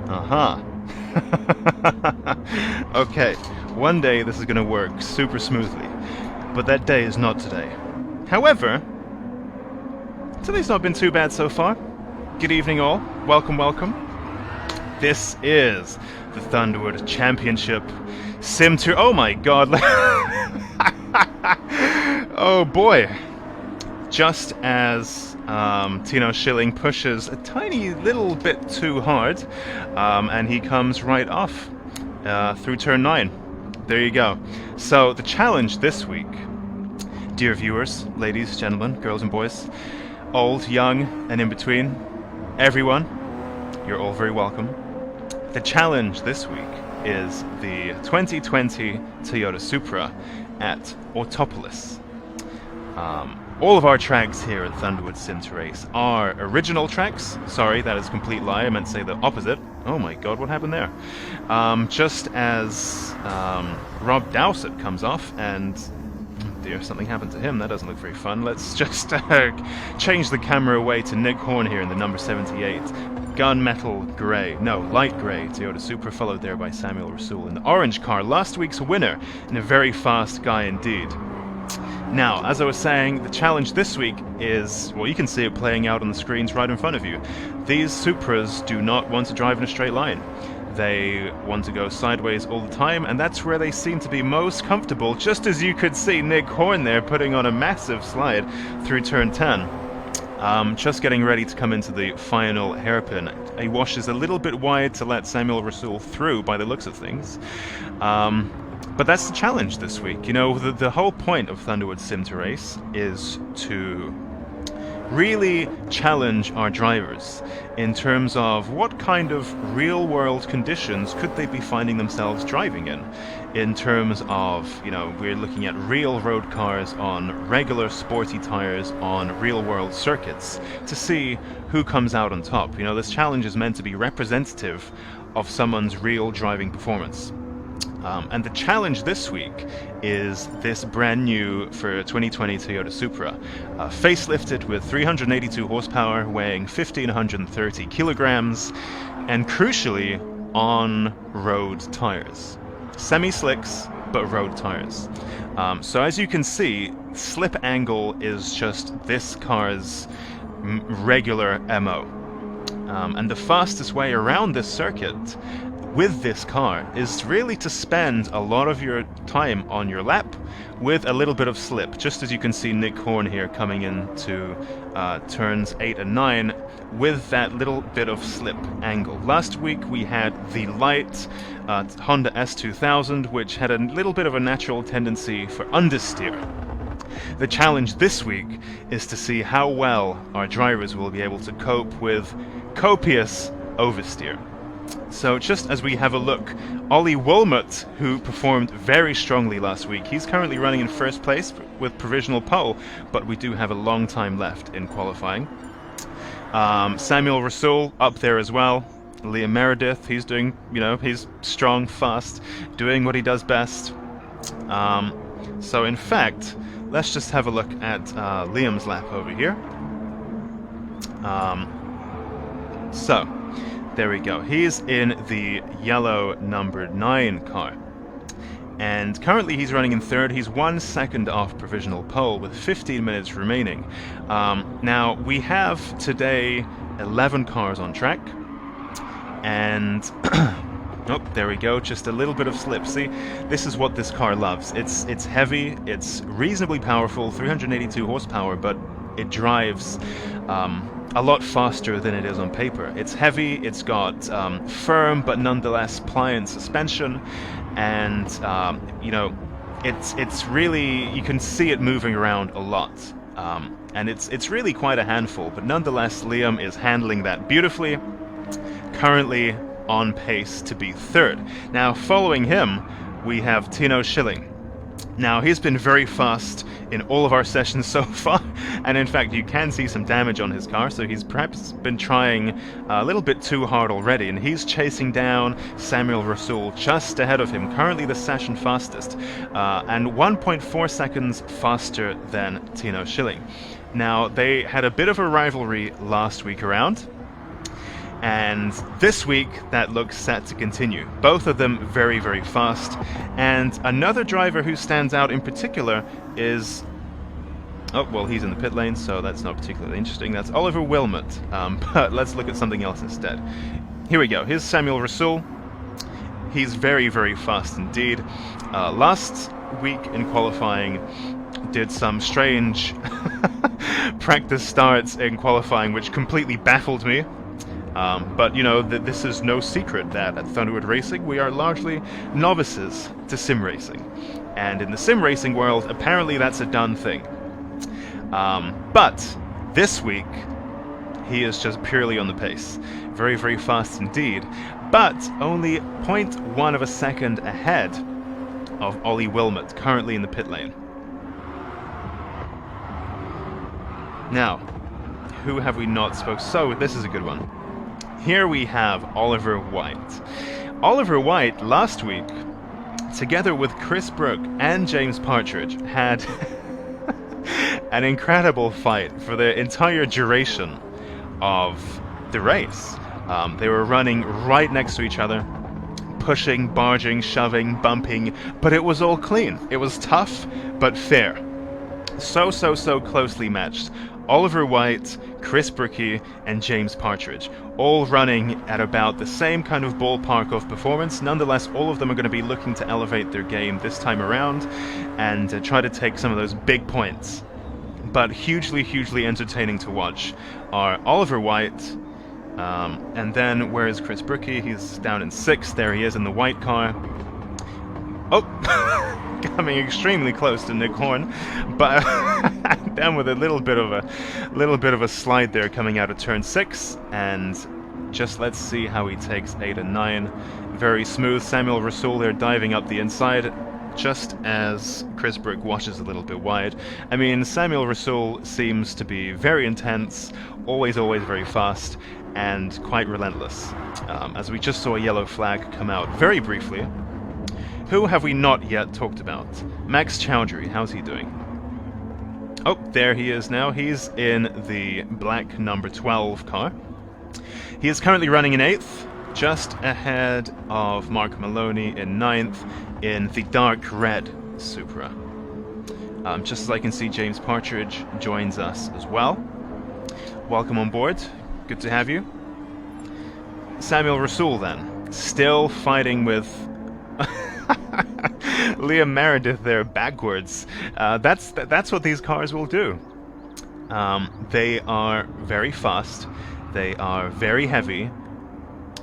Uh-huh. Okay, one day this is going to work super smoothly, but that day is not today. However, today's not been too bad so far. Good evening all. Welcome, welcome. This is the Thunderwood Championship Sim2... Oh my god. Oh boy. Just as Tino Schilling pushes a tiny little bit too hard, and he comes right off through turn 9. There you go. So the challenge this week, dear viewers, ladies, gentlemen, girls and boys, old, young, and in between, everyone, you're all very welcome. The challenge this week is the 2020 Toyota Supra at AutoPolis. All of our tracks here at Thunderwood Sim2Race are original tracks. Sorry, that is a complete lie. I meant to say the opposite. Oh my god, what happened there? Just as Rob Dowsett comes off and... dear, something happened to him. That doesn't look very fun. Let's just change the camera away to Nick Horn here in the number 78. Gunmetal grey. No, light grey Toyota Supra, followed there by Samuel Rasool in the orange car. Last week's winner, and a very fast guy indeed. Now, as I was saying, the challenge this week is, well, you can see it playing out on the screens right in front of you. These Supras do not want to drive in a straight line. They want to go sideways all the time, and that's where they seem to be most comfortable, just as you could see Nick Horn there putting on a massive slide through turn 10. Just getting ready to come into the final hairpin. He washes a little bit wide to let Samuel Rasool through by the looks of things. But that's the challenge this week. You know, the whole point of Thunderwood Sim2Race is to really challenge our drivers in terms of what kind of real-world conditions could they be finding themselves driving in terms of, you know, we're looking at real road cars on regular sporty tires on real-world circuits to see who comes out on top. You know, this challenge is meant to be representative of someone's real driving performance. And the challenge this week is this brand new for 2020 Toyota Supra, facelifted with 382 horsepower, weighing 1,530 kilograms, and crucially on road tires. Semi-slicks, but road tires. So as you can see, slip angle is just this car's regular MO. And the fastest way around this circuit with this car is really to spend a lot of your time on your lap with a little bit of slip, just as you can see Nick Horn here coming into turns 8 and 9 with that little bit of slip angle. Last week we had the light Honda S2000, which had a little bit of a natural tendency for understeer. The challenge this week is to see how well our drivers will be able to cope with copious oversteer. So just as we have a look, Ollie Woolmut, who performed very strongly last week, he's currently running in first place with provisional pole, but we do have a long time left in qualifying. Samuel Rasool up there as well. Liam Meredith, he's doing, you know, he's strong, fast, doing what he does best. So in fact, let's just have a look at Liam's lap over here. So there we go. He's in the yellow number 9 car. And currently he's running in third. He's 1 second off provisional pole with 15 minutes remaining. Now, we have today 11 cars on track. And... oh, there we go. Just a little bit of slip. See, this is what this car loves. It's heavy. It's reasonably powerful, 382 horsepower, but it drives... a lot faster than it is on paper. It's heavy, it's got firm but nonetheless pliant suspension, and you know, it's really, you can see it moving around a lot, and it's really quite a handful. But nonetheless, Liam is handling that beautifully, currently on pace to be third. Now, following him, we have Tino Schilling. Now, he's been very fast in all of our sessions so far, and in fact you can see some damage on his car, so he's perhaps been trying a little bit too hard already, and he's chasing down Samuel Rasool just ahead of him, currently the session fastest, and 1.4 seconds faster than Tino Schilling. Now, they had a bit of a rivalry last week around, And this week, that looks set to continue. Both of them very, very fast. And another driver who stands out in particular is... oh, well, he's in the pit lane, so that's not particularly interesting. That's Oliver Wilmot. But let's look at something else instead. Here we go. Here's Samuel Rasool. He's very, very fast indeed. Last week in qualifying, did some strange practice starts in qualifying, which completely baffled me. But, you know, this is no secret that at Thunderwood Racing we are largely novices to sim racing. And in the sim racing world, apparently that's a done thing. But this week, he is just purely on the pace. Very, very fast indeed. But only 0.1 of a second ahead of Ollie Wilmot, currently in the pit lane. Now, who have we not spoke? So, this is a good one. Here we have Oliver White. Oliver White, last week, together with Chris Brook and James Partridge, had an incredible fight for the entire duration of the race. They were running right next to each other, pushing, barging, shoving, bumping, but it was all clean. It was tough, but fair. So closely matched. Oliver White, Chris Brookie, and James Partridge, all running at about the same kind of ballpark of performance. Nonetheless, all of them are going to be looking to elevate their game this time around and try to take some of those big points. But hugely entertaining to watch are Oliver White, and then where is Chris Brookie? He's down in 6th. There he is in the white car. Oh, coming extremely close to Nick Horn, but down with a little bit of a slide there coming out of turn 6, and just let's see how he takes 8 and 9. Very smooth. Samuel Rasool there diving up the inside, just as Chris Brook washes a little bit wide. I mean, Samuel Rasool seems to be very intense, always very fast, and quite relentless. As we just saw a yellow flag come out very briefly. Who have we not yet talked about? Max Chowdhury, how's he doing? Oh, there he is now. He's in the black number 12 car. He is currently running in 8th, just ahead of Mark Maloney in 9th in the dark red Supra. Just as I can see, James Partridge joins us as well. Welcome on board. Good to have you. Samuel Rasool then, still fighting with Liam Meredith there backwards. That's what these cars will do. They are very fast. They are very heavy.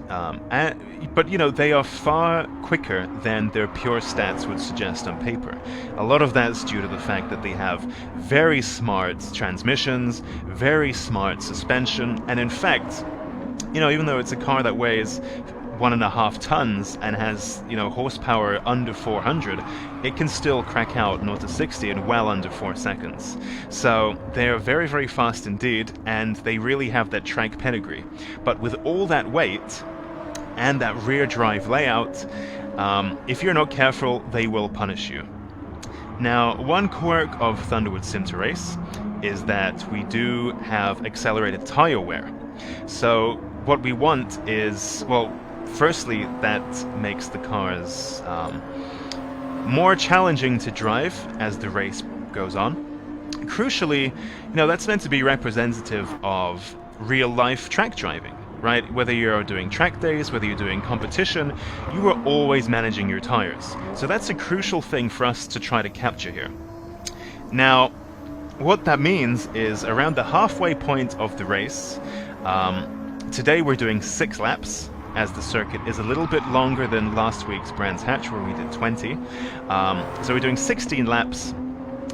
But you know, they are far quicker than their pure stats would suggest on paper. A lot of that's due to the fact that they have very smart transmissions, very smart suspension, and in fact, you know, even though it's a car that weighs 1.5 tons and has, you know, horsepower under 400, it can still crack out 0 to 60 in well under 4 seconds. So they are very, very fast indeed, and they really have that track pedigree. But with all that weight and that rear drive layout, if you're not careful, they will punish you. Now, one quirk of Thunderwood Sim2Race is that we do have accelerated tire wear. So what we want is, well, firstly, that makes the cars more challenging to drive as the race goes on. Crucially, you know, that's meant to be representative of real-life track driving, right? Whether you're doing track days, whether you're doing competition, you are always managing your tires. So that's a crucial thing for us to try to capture here. Now, what that means is around the halfway point of the race, today we're doing 6 laps, as the circuit is a little bit longer than last week's Brands Hatch, where we did 20. So we're doing 16 laps,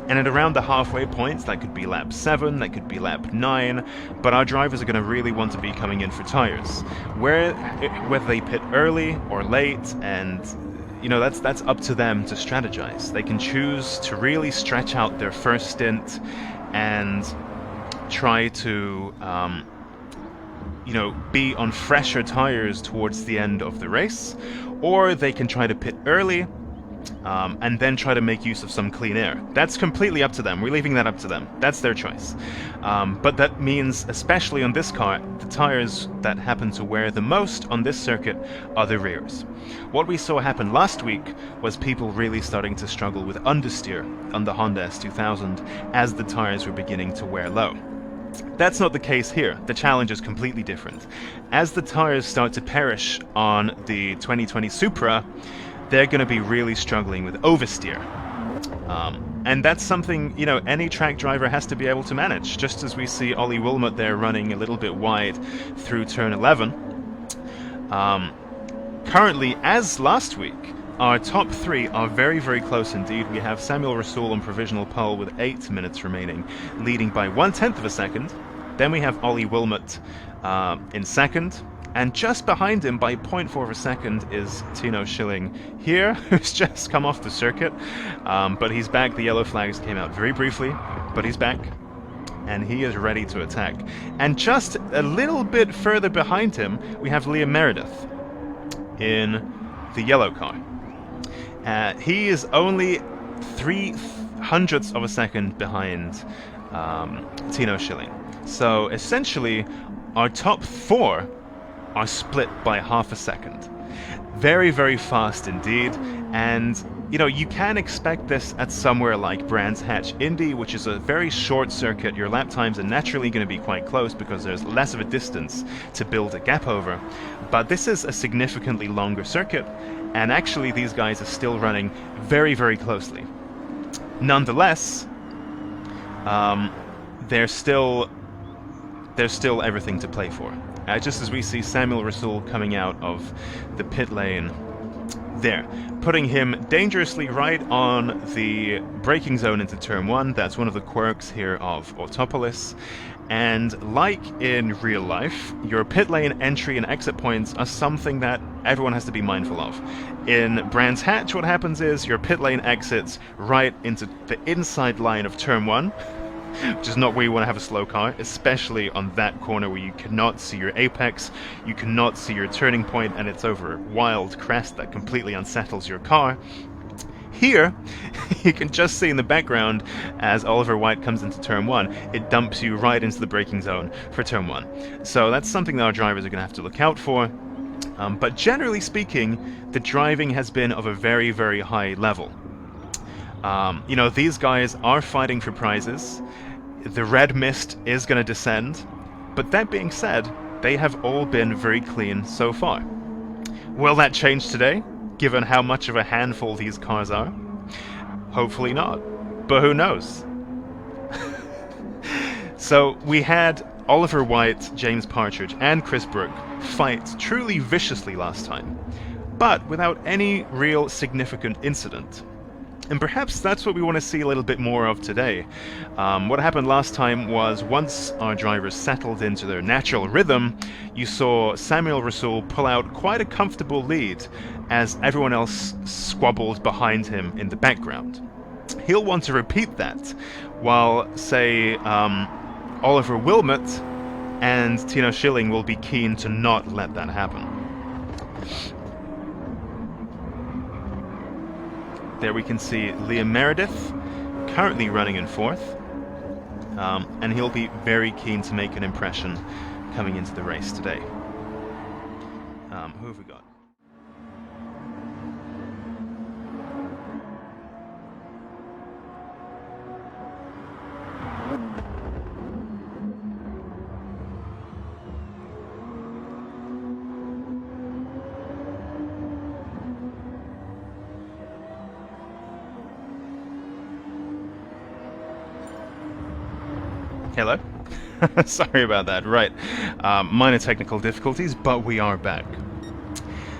and at around the halfway points, that could be lap 7, that could be lap 9, but our drivers are going to really want to be coming in for tires. Whether they pit early or late, and you know, that's up to them to strategize. They can choose to really stretch out their first stint and try to you know, be on fresher tires towards the end of the race, or they can try to pit early and then try to make use of some clean air. That's completely up to them. We're leaving that up to them. That's their choice. But that means, especially on this car, the tires that happen to wear the most on this circuit are the rears. What we saw happen last week was people really starting to struggle with understeer on the Honda S2000 as the tires were beginning to wear low. That's not the case here. The challenge is completely different. As the tires start to perish on the 2020 Supra, they're going to be really struggling with oversteer. And that's something, any track driver has to be able to manage, just as we see Ollie Wilmot there running a little bit wide through turn 11. Currently, as last week, our top three are very, very close indeed. We have Samuel Rasool on provisional pole with 8 minutes remaining, leading by 1/10 of a second. Then we have Ollie Wilmot in second. And just behind him by 0.4 of a second is Tino Schilling here, who's just come off the circuit. But he's back. The yellow flags came out very briefly, but he's back. And he is ready to attack. And just a little bit further behind him, we have Liam Meredith in the yellow car. He is only 0.03 of a second behind Tino Schilling. So essentially, our top four are split by half a second. Very, very fast indeed. And, you can expect this at somewhere like Brands Hatch Indy, which is a very short circuit. Your lap times are naturally going to be quite close because there's less of a distance to build a gap over. But this is a significantly longer circuit, and actually these guys are still running very, very closely. Nonetheless, there's still everything to play for. Just as we see Samuel Rasool coming out of the pit lane there, putting him dangerously right on the braking zone into turn 1. That's one of the quirks here of AutoPolis. And like in real life, your pit lane entry and exit points are something that everyone has to be mindful of. In Brands Hatch, what happens is your pit lane exits right into the inside line of turn 1, which is not where you want to have a slow car, especially on that corner where you cannot see your apex, you cannot see your turning point, and it's over a wild crest that completely unsettles your car. Here, you can just see in the background as Oliver White comes into turn 1, it dumps you right into the braking zone for turn 1. So that's something that our drivers are going to have to look out for. But generally speaking, the driving has been of a very, very high level. These guys are fighting for prizes. The red mist is going to descend, but that being said, they have all been very clean so far. Will that change today, given how much of a handful these cars are? Hopefully not, but who knows? So we had Oliver White, James Partridge, and Chris Brook fight truly viciously last time, but without any real significant incident. And perhaps that's what we want to see a little bit more of today. What happened last time was once our drivers settled into their natural rhythm, you saw Samuel Rasool pull out quite a comfortable lead as everyone else squabbled behind him in the background. He'll want to repeat that, while, say, Oliver Wilmot and Tino Schilling will be keen to not let that happen. There we can see Liam Meredith currently running in 4th, and he'll be very keen to make an impression coming into the race today. Who have we got? Hello? Sorry about that. Right. Minor technical difficulties, but we are back.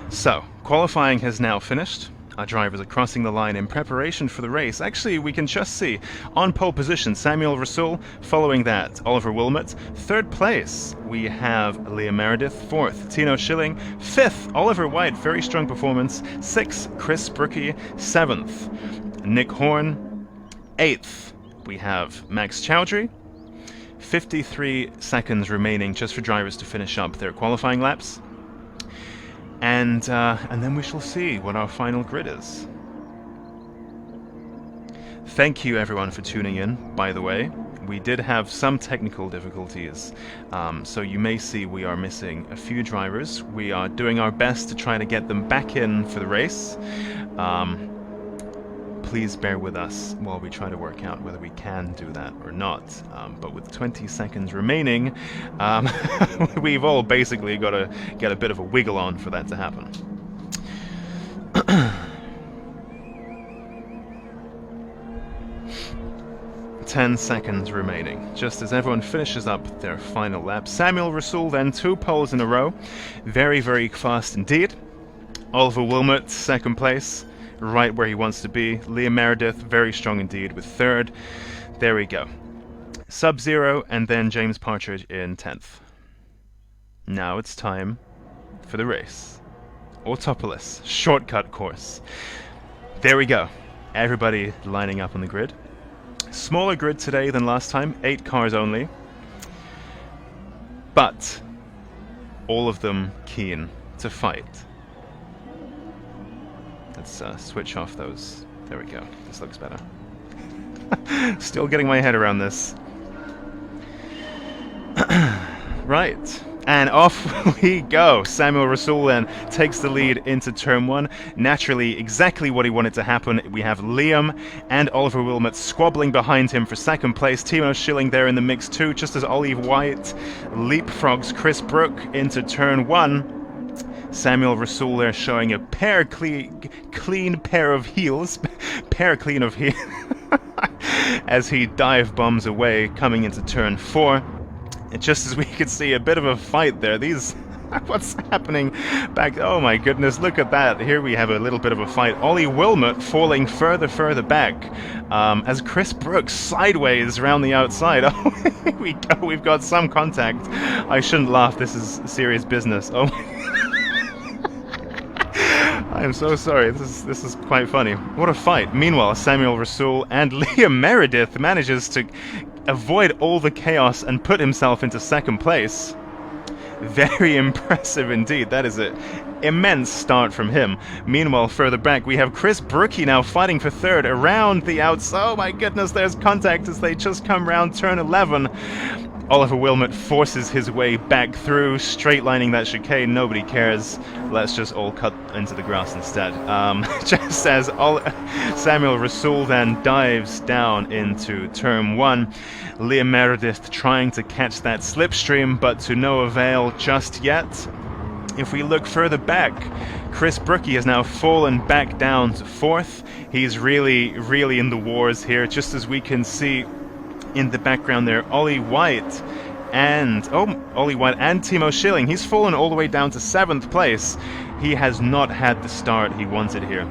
So, qualifying has now finished. Our drivers are crossing the line in preparation for the race. Actually, we can just see on pole position Samuel Rasool, following that Oliver Wilmot. 3rd place, we have Liam Meredith. 4th, Tino Schilling. 5th, Oliver White, very strong performance. 6th, Chris Brookie. 7th, Nick Horn. 8th, we have Max Chowdhury. 53 seconds remaining just for drivers to finish up their qualifying laps. And then we shall see what our final grid is. Thank you everyone for tuning in, by the way. We did have some technical difficulties, so you may see we are missing a few drivers. We are doing our best to try to get them back in for the race. Please bear with us while we try to work out whether we can do that or not. But with 20 seconds remaining, we've all basically got to get a bit of a wiggle on for that to happen. 10 seconds remaining, just as everyone finishes up their final lap. Samuel Rasool then 2 poles in a row. Very, very fast indeed. Oliver Wilmot, second place, right where he wants to be. Liam Meredith, very strong indeed, with third. There we go. Sub-Zero, and then James Partridge in 10th. Now it's time for the race. AutoPolis, shortcut course. There we go. Everybody lining up on the grid. Smaller grid today than last time, 8 cars only. But all of them keen to fight. Let's switch off those. There we go. This looks better. Still getting my head around this. Right. And off we go. Samuel Rasool then takes the lead into turn 1. Naturally, exactly what he wanted to happen. We have Liam and Oliver Wilmot squabbling behind him for second place. Timo Schilling there in the mix too, just as Ollie White leapfrogs Chris Brook into turn 1. Samuel Rasool there showing a clean pair of heels. Pair clean of heels. As he dive bombs away, coming into turn 4. And just as we could see, a bit of a fight there. What's happening back? Oh my goodness, look at that. Here we have a little bit of a fight. Ollie Wilmot falling further back as Chris Brooks sideways around the outside. Oh, here we go. We've got some contact. I shouldn't laugh. This is serious business. Oh I'm so sorry. This is quite funny. What a fight. Meanwhile, Samuel Rasool and Liam Meredith manages to avoid all the chaos and put himself into second place. Very impressive indeed. That is an immense start from him. Meanwhile, further back, we have Chris Brookie now fighting for third around the outside. Oh my goodness, there's contact as they just come round turn 11. Oliver Wilmot forces his way back through, straight-lining that chicane. Nobody cares. Let's just all cut into the grass instead. Just as Samuel Rasool then dives down into turn 1. Liam Meredith trying to catch that slipstream, but to no avail just yet. If we look further back, Chris Brookie has now fallen back down to 4th. He's really in the wars here, just as we can see in the background there, Ollie White and Timo Schilling. He's fallen all the way down to 7th place. He has not had the start he wanted here.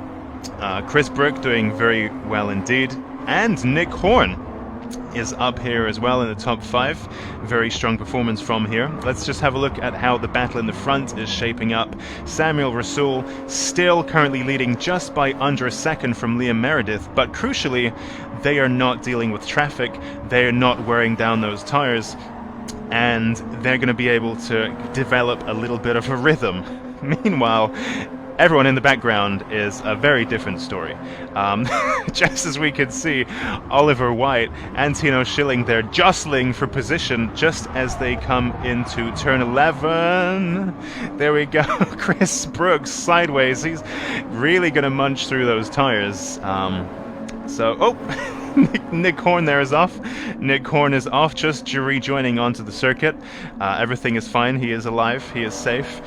Chris Brook doing very well indeed, and Nick Horn is up here as well in the top 5. Very strong performance from here. Let's just have a look at how the battle in the front is shaping up. Samuel Rasool still currently leading just by under a second from Liam Meredith, but crucially, they are not dealing with traffic. They're not wearing down those tires, and they're going to be able to develop a little bit of a rhythm. Meanwhile, everyone in the background is a very different story. Just as we could see, Oliver White and Timo Schilling there jostling for position just as they come into turn 11. There we go. Chris Brooks sideways. He's really going to munch through those tires. Nick Horn there is off. Nick Horn is off, just rejoining onto the circuit. Everything is fine. He is alive. He is safe.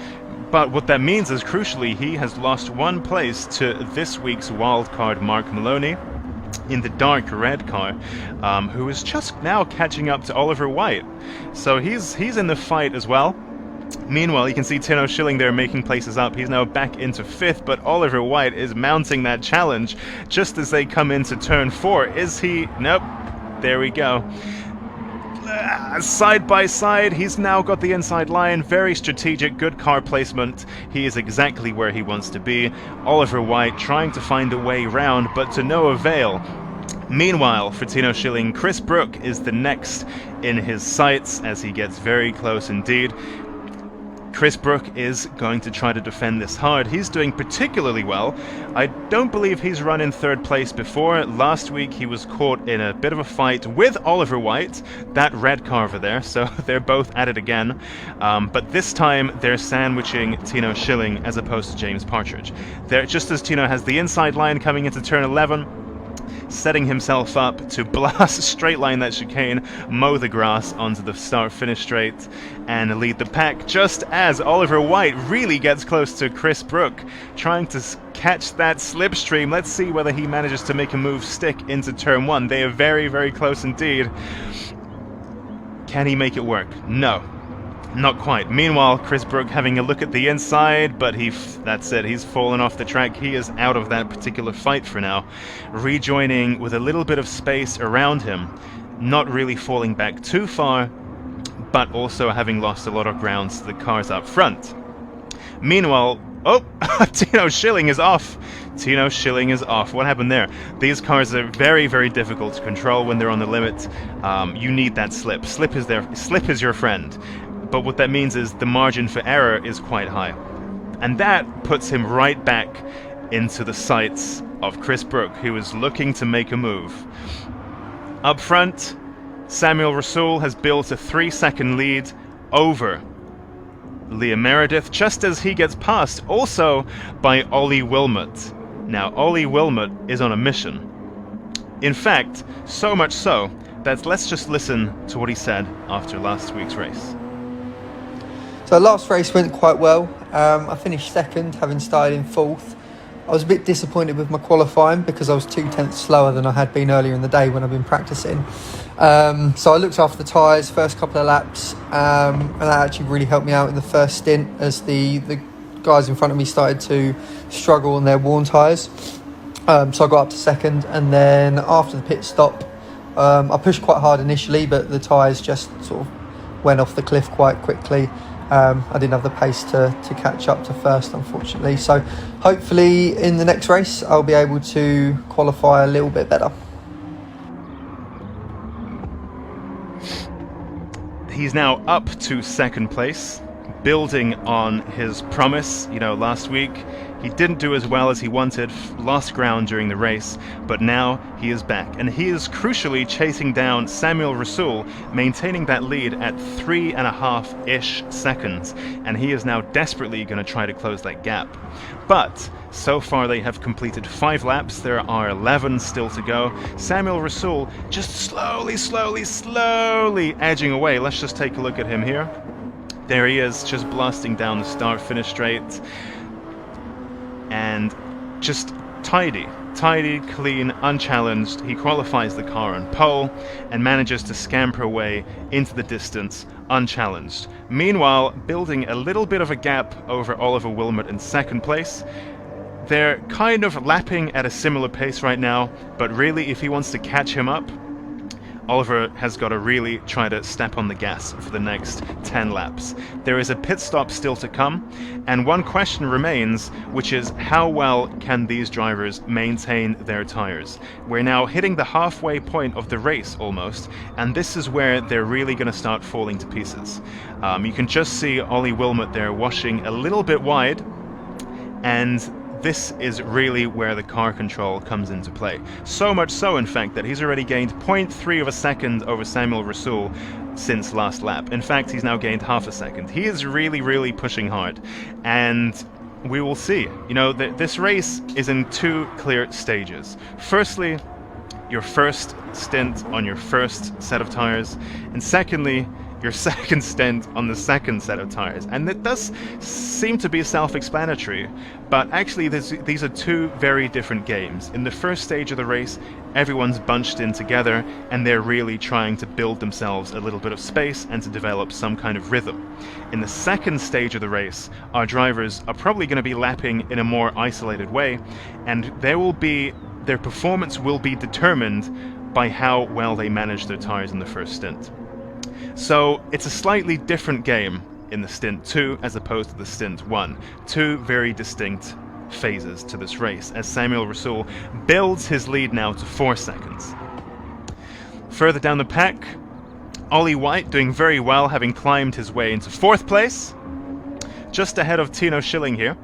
But what that means is, crucially, he has lost 1 place to this week's wildcard Mark Maloney in the dark red car, who is just now catching up to Oliver White. So he's in the fight as well. Meanwhile, you can see Timo Schilling there making places up. He's now back into 5th, but Oliver White is mounting that challenge just as they come into turn 4. Is he? Nope. There we go. Side by side, he's now got the inside line. Very strategic, good car placement. He is exactly where he wants to be. Oliver White trying to find a way round, but to no avail. Meanwhile, for Timo Schilling, Chris Brook is the next in his sights as he gets very close indeed. Chris Brook is going to try to defend this hard. He's doing particularly well. I don't believe he's run in third place before. Last week he was caught in a bit of a fight with Oliver White, that red car over there, so they're both at it again. But this time they're sandwiching Tino Schilling as opposed to James Partridge. Just as Tino has the inside line coming into turn 11, setting himself up to blast straight line that chicane, mow the grass onto the start-finish straight, and lead the pack just as Oliver White really gets close to Chris Brook, trying to catch that slipstream. Let's see whether he manages to make a move stick into turn 1. They are very, very close indeed. Can he make it work? No. Not quite. Meanwhile, Chris Brook having a look at the inside, but that's it, he's fallen off the track. He is out of that particular fight for now. Rejoining with a little bit of space around him, not really falling back too far, but also having lost a lot of ground to the cars up front. Meanwhile, oh, Tino Schilling is off. Tino Schilling is off. What happened there? These cars are very, very difficult to control when they're on the limit. You need that slip. Slip is your friend. But what that means is the margin for error is quite high. And that puts him right back into the sights of Chris Brook, who is looking to make a move. Up front, Samuel Rasool has built a 3-second lead over Liam Meredith, just as he gets passed also by Ollie Wilmot. Now, Ollie Wilmot is on a mission. In fact, so much so that let's just listen to what he said after last week's race. So last race went quite well. I finished second, having started in fourth. I was a bit disappointed with my qualifying because I was 2/10 slower than I had been earlier in the day when I've been practicing. So I looked after the tyres first couple of laps, and that actually really helped me out in the first stint as the guys in front of me started to struggle on their worn tyres. So I got up to second, and then after the pit stop, I pushed quite hard initially, but the tyres just sort of went off the cliff quite quickly. I didn't have the pace to catch up to first, unfortunately. So hopefully in the next race I'll be able to qualify a little bit better. He's now up to second place, building on his promise. Last week he didn't do as well as he wanted, lost ground during the race, but now he is back. And he is crucially chasing down Samuel Rasool, maintaining that lead at 3.5-ish seconds. And he is now desperately going to try to close that gap. But so far they have completed 5 laps. There are 11 still to go. Samuel Rasool just slowly edging away. Let's just take a look at him here. There he is, just blasting down the start-finish straight. And just tidy, clean, unchallenged. He qualifies the car on pole and manages to scamper away into the distance unchallenged. Meanwhile, building a little bit of a gap over Oliver Wilmot in second place. They're kind of lapping at a similar pace right now, but really if he wants to catch him up, Oliver has got to really try to step on the gas for the next 10 laps. There is a pit stop still to come, and one question remains, which is how well can these drivers maintain their tires? We're now hitting the halfway point of the race almost, and this is where they're really going to start falling to pieces. You can just see Ollie Wilmot there washing a little bit wide, and this is really where the car control comes into play. So much so, in fact, that he's already gained 0.3 of a second over Samuel Rasool since last lap. In fact, he's now gained half a second. He is really pushing hard. And we will see. This race is in 2 clear stages. Firstly, your first stint on your first set of tires. And secondly, your second stint on the second set of tires. And it does seem to be self-explanatory, but actually these are 2 very different games. In the first stage of the race, everyone's bunched in together and they're really trying to build themselves a little bit of space and to develop some kind of rhythm. In the second stage of the race, our drivers are probably going to be lapping in a more isolated way, and their performance will be determined by how well they manage their tires in the first stint. So it's a slightly different game in the stint 2 as opposed to the stint 1. 2 very distinct phases to this race as Samuel Rasool builds his lead now to 4 seconds. Further down the pack, Ollie White doing very well, having climbed his way into 4th place. just ahead of Tino Schilling here.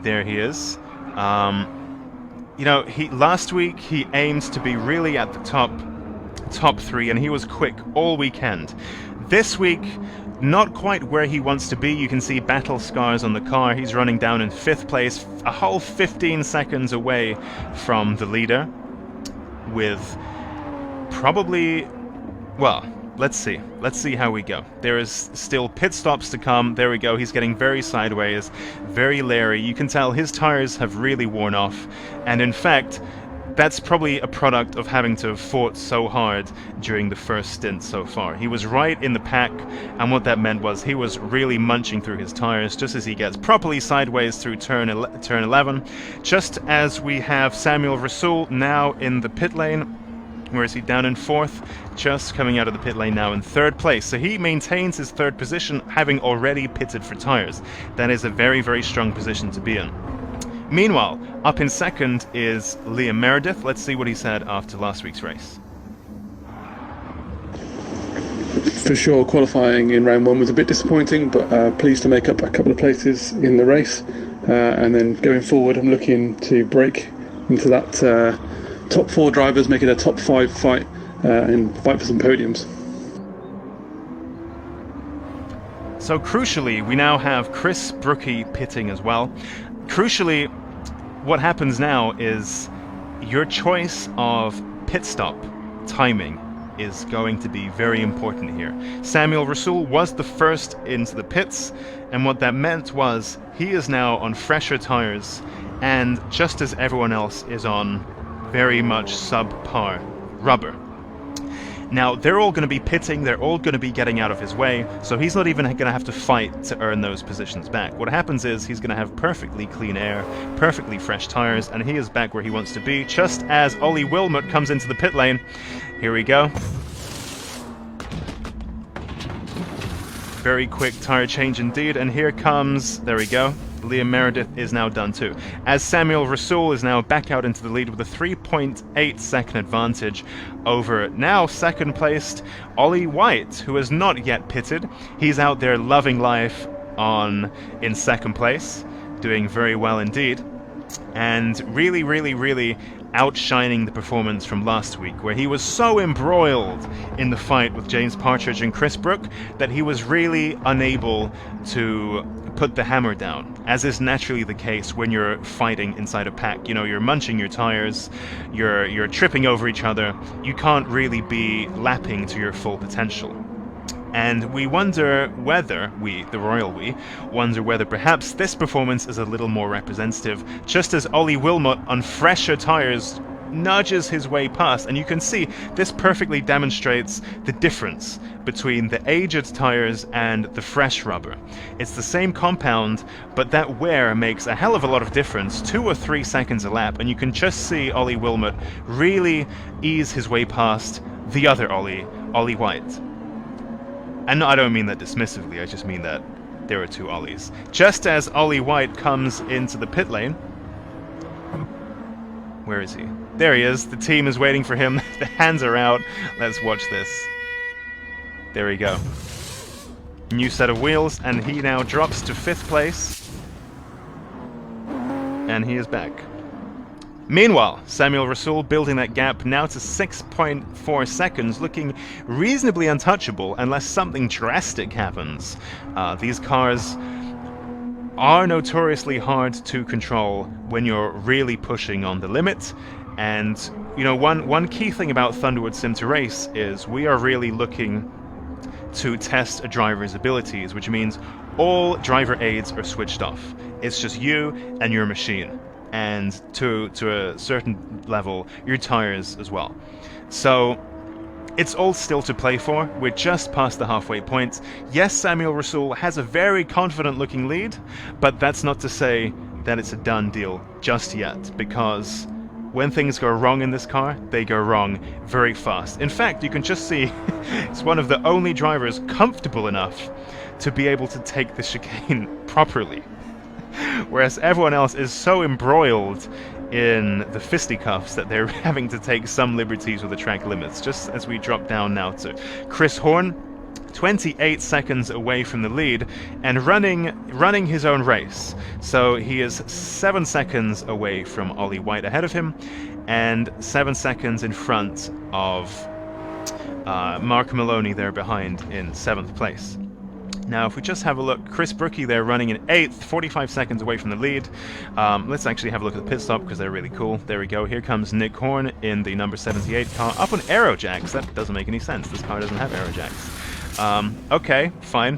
There he is. You know, last week he aimed to be really at the top three, and he was quick all weekend. This week, not quite where he wants to be. You can see battle scars on the car. He's running down in 5th place, a whole 15 seconds away from the leader, with probably, well, let's see how we go. There is still pit stops to come. There we go. He's getting very sideways, very leery. You can tell his tires have really worn off, and in fact, that's probably a product of having to have fought so hard during the first stint so far. He was right in the pack, and what that meant was he was really munching through his tires just as he gets properly sideways through turn 11. Just as we have Samuel Rasool now in the pit lane. Where is he? Down in 4th, just coming out of the pit lane now in 3rd place. So he maintains his 3rd position, having already pitted for tires. That is a very, very strong position to be in. Meanwhile, up in 2nd is Liam Meredith. Let's see what he said after last week's race. For sure, qualifying in round 1 was a bit disappointing, but pleased to make up a couple of places in the race. And then going forward, I'm looking to break into that top 4 drivers, make it a top 5 fight and fight for some podiums. So crucially, we now have Chris Brookie pitting as well. Crucially, what happens now is your choice of pit stop timing is going to be very important here. Samuel Rasool was the first into the pits, and what that meant was he is now on fresher tires, and just as everyone else is on very much subpar rubber. Now, they're all going to be pitting, they're all going to be getting out of his way, so he's not even going to have to fight to earn those positions back. What happens is he's going to have perfectly clean air, perfectly fresh tires, and he is back where he wants to be, just as Ollie Wilmot comes into the pit lane. Here we go. Very quick tire change indeed, and here comes, there we go, Liam Meredith is now done too, as Samuel Rasool is now back out into the lead with a 3.8 second advantage over now second placed Ollie White, who has not yet pitted. He's out there loving life in second place, doing very well indeed, and really outshining the performance from last week, where he was so embroiled in the fight with James Partridge and Chris Brook that he was really unable to put the hammer down, as is naturally the case when you're fighting inside a pack. You know, you're munching your tires, you're tripping over each other, you can't really be lapping to your full potential. And we wonder whether, the royal we, wonder whether perhaps this performance is a little more representative, just as Ollie Wilmot on fresher tires nudges his way past, and you can see this perfectly demonstrates the difference between the aged tires and the fresh rubber. It's the same compound, but that wear makes a hell of a lot of difference, 2 or 3 seconds a lap, and you can just see Ollie Wilmot really ease his way past the other Ollie White. And no, I don't mean that dismissively, I just mean that there are 2 Ollies. Just as Ollie White comes into the pit lane, where is he? There he is. The team is waiting for him. The hands are out. Let's watch this. There we go. New set of wheels, and he now drops to 5th place. And he is back. Meanwhile, Samuel Rasool building that gap now to 6.4 seconds, looking reasonably untouchable unless something drastic happens. These cars are notoriously hard to control when you're really pushing on the limit. And, you know, one key thing about Thunderwood Sim2Race is we are really looking to test a driver's abilities, which means all driver aids are switched off. It's just you and your machine, and to a certain level, your tires as well. So it's all still to play for. We're just past the halfway point. Yes, Samuel Rasool has a very confident looking lead, but that's not to say that it's a done deal just yet, because when things go wrong in this car, they go wrong very fast. In fact, you can just see it's one of the only drivers comfortable enough to be able to take the chicane properly, whereas everyone else is so embroiled in the fisticuffs that they're having to take some liberties with the track limits. Just as we drop down now to Chris Horn, 28 seconds away from the lead and running his own race. So he is 7 seconds away from Ollie White ahead of him, and 7 seconds in front of Mark Maloney there behind in 7th place. Now, if we just have a look, Chris Brookie there running in 8th, 45 seconds away from the lead. Let's actually have a look at the pit stop because they're really cool. There we go. Here comes Nick Horn in the number 78 car up on aerojacks. That doesn't make any sense. This car doesn't have aerojacks. Okay, fine.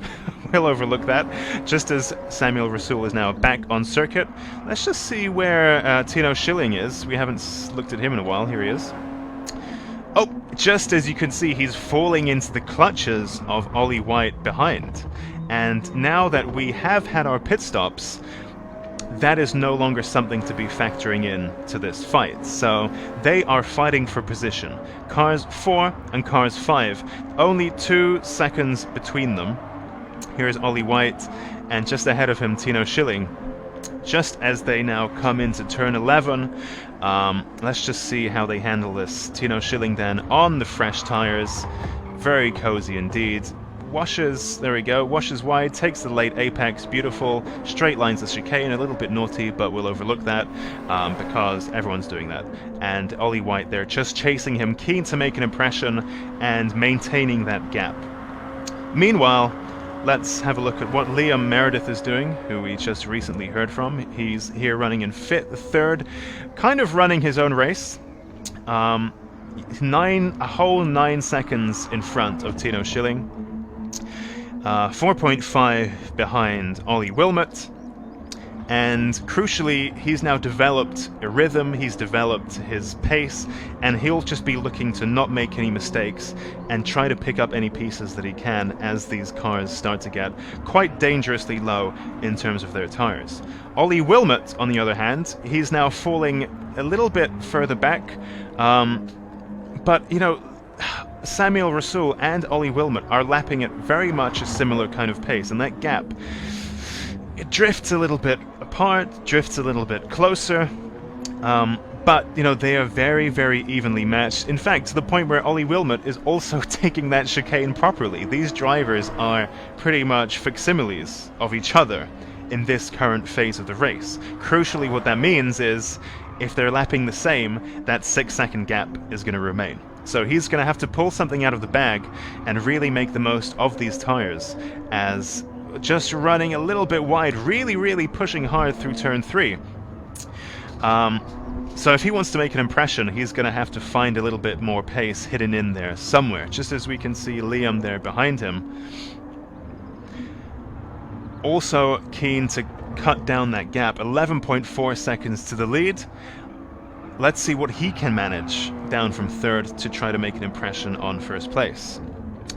We'll overlook that. Just as Samuel Rasool is now back on circuit, let's just see where Tino Schilling is. We haven't looked at him in a while. Here he is. Oh, just as you can see, he's falling into the clutches of Ollie White behind. And now that we have had our pit stops, that is no longer something to be factoring in to this fight. So they are fighting for position. Cars 4 and cars 5, only 2 seconds between them. Here's Ollie White, and just ahead of him, Tino Schilling. Just as they now come into turn 11, let's just see how they handle this. Tino Schilling then on the fresh tires, very cozy indeed. Washes, there we go, washes wide, takes the late apex, beautiful, straight lines the chicane, a little bit naughty, but we'll overlook that because everyone's doing that. And Ollie White there just chasing him, keen to make an impression and maintaining that gap. Meanwhile, let's have a look at what Liam Meredith is doing, who we just recently heard from. He's here running in 3rd, kind of running his own race. A whole 9 seconds in front of Tino Schilling. 4.5 behind Ollie Wilmot. And crucially, he's now developed a rhythm, he's developed his pace, and he'll just be looking to not make any mistakes and try to pick up any pieces that he can as these cars start to get quite dangerously low in terms of their tires. Ollie Wilmot, on the other hand, he's now falling a little bit further back, but, you know, Samuel Rasool and Ollie Wilmot are lapping at very much a similar kind of pace, and that gap, it drifts a little bit apart, drifts a little bit closer, but, you know, they are very, very evenly matched. In fact, to the point where Ollie Wilmot is also taking that chicane properly. These drivers are pretty much facsimiles of each other in this current phase of the race. Crucially, what that means is, if they're lapping the same, that 6-second gap is going to remain. So he's going to have to pull something out of the bag and really make the most of these tires, as just running a little bit wide, really pushing hard through turn 3. So if he wants to make an impression, he's going to have to find a little bit more pace hidden in there somewhere, just as we can see Liam there behind him. Also keen to cut down that gap, 11.4 seconds to the lead. Let's see what he can manage down from 3rd to try to make an impression on 1st place.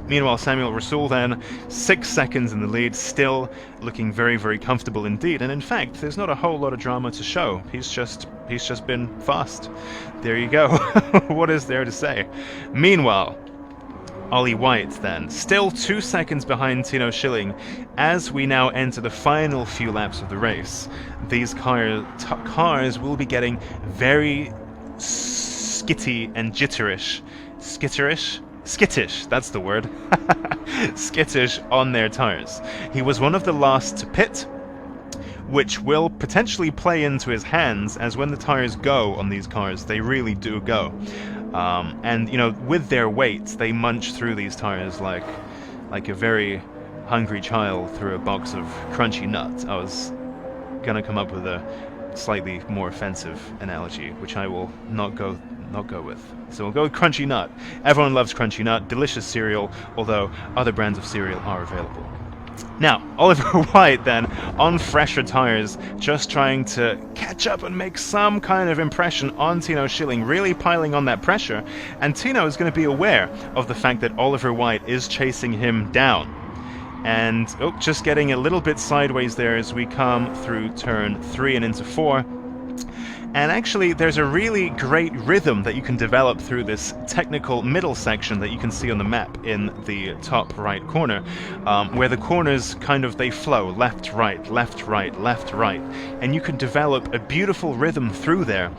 Meanwhile, Samuel Rasool then, 6 seconds in the lead, still looking very comfortable indeed. And in fact, there's not a whole lot of drama to show. He's just been fast. There you go. What is there to say? Meanwhile, Ollie White then, still 2 seconds behind Tino Schilling as we now enter the final few laps of the race. These cars will be getting very skitty and jitterish. Skittish, that's the word. Skittish on their tires. He was one of the last to pit, which will potentially play into his hands, as when the tires go on these cars, they really do go. And, you know, with their weight, they munch through these tires like a very hungry child through a box of crunchy nuts. I was gonna come up with a slightly more offensive analogy, which I will not go with. So we'll go with Crunchy Nut. Everyone loves Crunchy Nut, delicious cereal, although other brands of cereal are available. Now, Oliver White then, on fresher tires, just trying to catch up and make some kind of impression on Tino Schilling, really piling on that pressure, and Tino is going to be aware of the fact that Oliver White is chasing him down. And, just getting a little bit sideways there as we come through turn 3 and into 4. And actually, there's a really great rhythm that you can develop through this technical middle section that you can see on the map in the top right corner, where the corners they flow left, right, left, right, left, right. And you can develop a beautiful rhythm through there,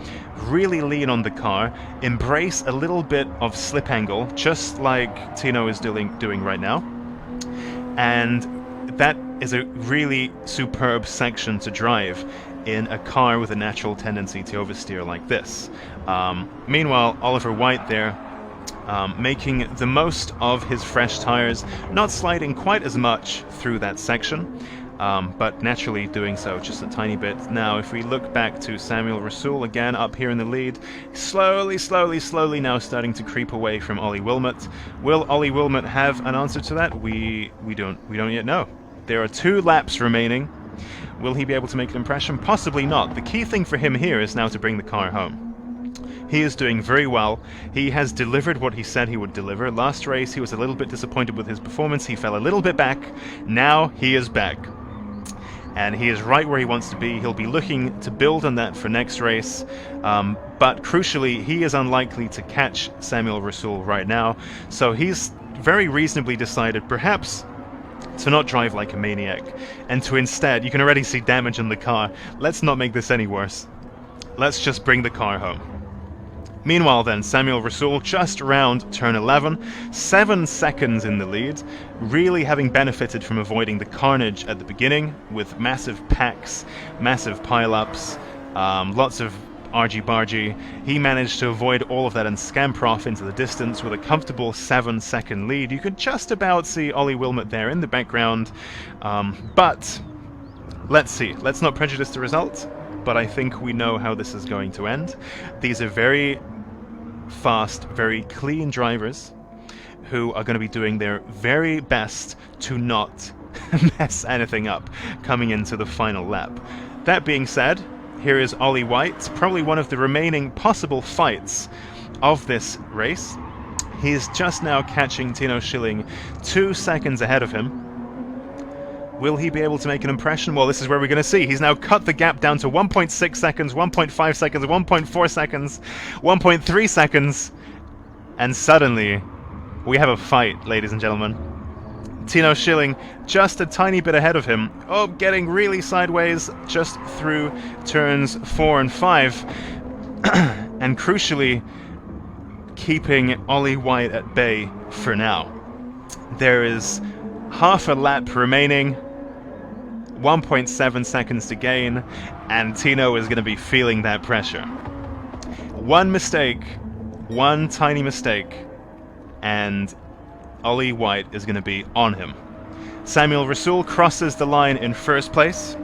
really lean on the car, embrace a little bit of slip angle, just like Tino is doing right now. And that is a really superb section to drive in a car with a natural tendency to oversteer like this. Meanwhile, Oliver White there, making the most of his fresh tires, not sliding quite as much through that section, but naturally doing so just a tiny bit. Now, if we look back to Samuel Rasool again up here in the lead, slowly now starting to creep away from Ollie Wilmot. Will Ollie Wilmot have an answer to that? We don't yet know. There are 2 laps remaining. Will he be able to make an impression? Possibly not. The key thing for him here is now to bring the car home. He is doing very well. He has delivered what he said he would deliver. Last race, he was a little bit disappointed with his performance. He fell a little bit back. Now he is back. And he is right where he wants to be. He'll be looking to build on that for next race. But crucially, he is unlikely to catch Samuel Rasool right now. So he's very reasonably decided, perhaps, to not drive like a maniac, and to instead, you can already see damage in the car. Let's not make this any worse. Let's just bring the car home. Meanwhile then, Samuel Rasool just around turn 11, 7 seconds in the lead, really having benefited from avoiding the carnage at the beginning, with massive packs, massive pile-ups, lots of argy-bargy. He managed to avoid all of that and scamper off into the distance with a comfortable 7-second lead. You could just about see Ollie Wilmot there in the background, but let's see. Let's not prejudice the result, but I think we know how this is going to end. These are very fast, very clean drivers who are going to be doing their very best to not mess anything up coming into the final lap. That being said, here is Ollie White, probably one of the remaining possible fights of this race. He's just now catching Tino Schilling 2 seconds ahead of him. Will he be able to make an impression? Well, this is where we're going to see. He's now cut the gap down to 1.6 seconds, 1.5 seconds, 1.4 seconds, 1.3 seconds, and suddenly we have a fight, ladies and gentlemen. Tino Schilling just a tiny bit ahead of him. Oh, getting really sideways just through turns 4 and 5. And crucially, keeping Ollie White at bay for now. There is half a lap remaining, 1.7 seconds to gain, and Tino is going to be feeling that pressure. One mistake, one tiny mistake, and Ollie White is going to be on him. Samuel Rasool crosses the line in first place.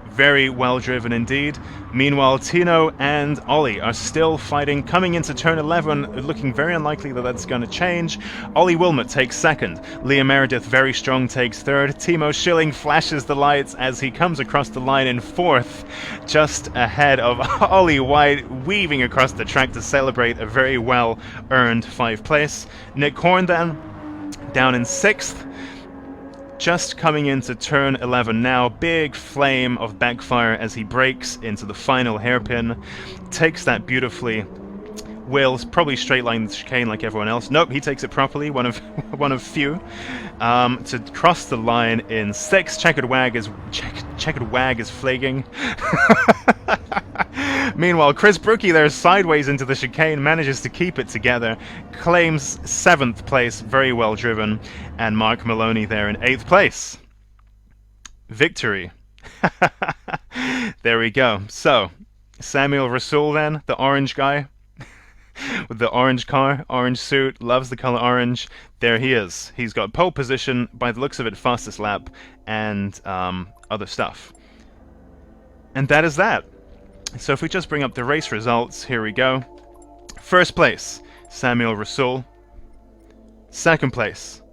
Very well driven indeed. Meanwhile, Tino and Ollie are still fighting. Coming into turn 11, looking very unlikely that that's going to change. Ollie Wilmot takes second. Liam Meredith, very strong, takes third. Timo Schilling flashes the lights as he comes across the line in fourth, just ahead of Ollie White, weaving across the track to celebrate a very well-earned 5th place. Nick Horn then, down in 6th. Just coming into turn 11 now, big flame of backfire as he brakes into the final hairpin, takes that beautifully. Will's probably straight line the chicane like everyone else. Nope, he takes it properly, one of few. To cross the line in 6th, Checkered Wag is flagging. Meanwhile, Chris Brookie there sideways into the chicane, manages to keep it together, claims 7th place, very well driven, and Mark Maloney there in 8th place. Victory. There we go. So, Samuel Rasool then, the orange guy, with the orange car, orange suit, loves the color orange. There he is. He's got pole position, by the looks of it, fastest lap, and other stuff. And that is that. So if we just bring up the race results, here we go. First place, Samuel Rasool. Second place,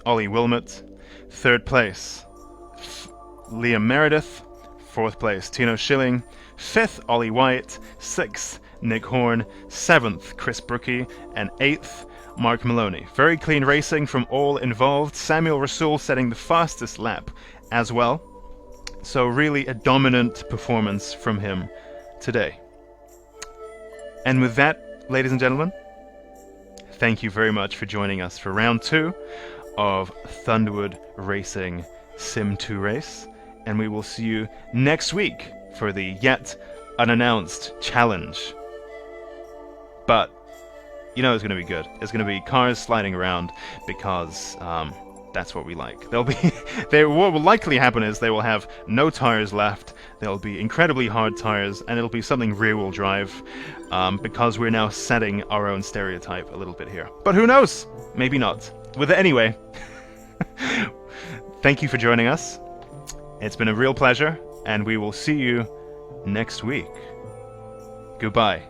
Ollie Wilmot. Third place, Liam Meredith. Fourth place, Tino Schilling. Fifth, Ollie White. Sixth, Nick Horn. Seventh, Chris Brookie. And eighth, Mark Maloney. Very clean racing from all involved. Samuel Rasool setting the fastest lap as well. So really a dominant performance from him today. And with that, ladies and gentlemen, thank you very much for joining us for round 2 of Thunderwood Racing Sim2Race, and we will see you next week for the yet unannounced challenge. But you know it's going to be good. It's going to be cars sliding around because That's what we like. What will likely happen is they will have no tires left. They'll be incredibly hard tires, and it'll be something rear-wheel drive, because we're now setting our own stereotype a little bit here. But who knows? Maybe not. Anyway, thank you for joining us. It's been a real pleasure, and we will see you next week. Goodbye.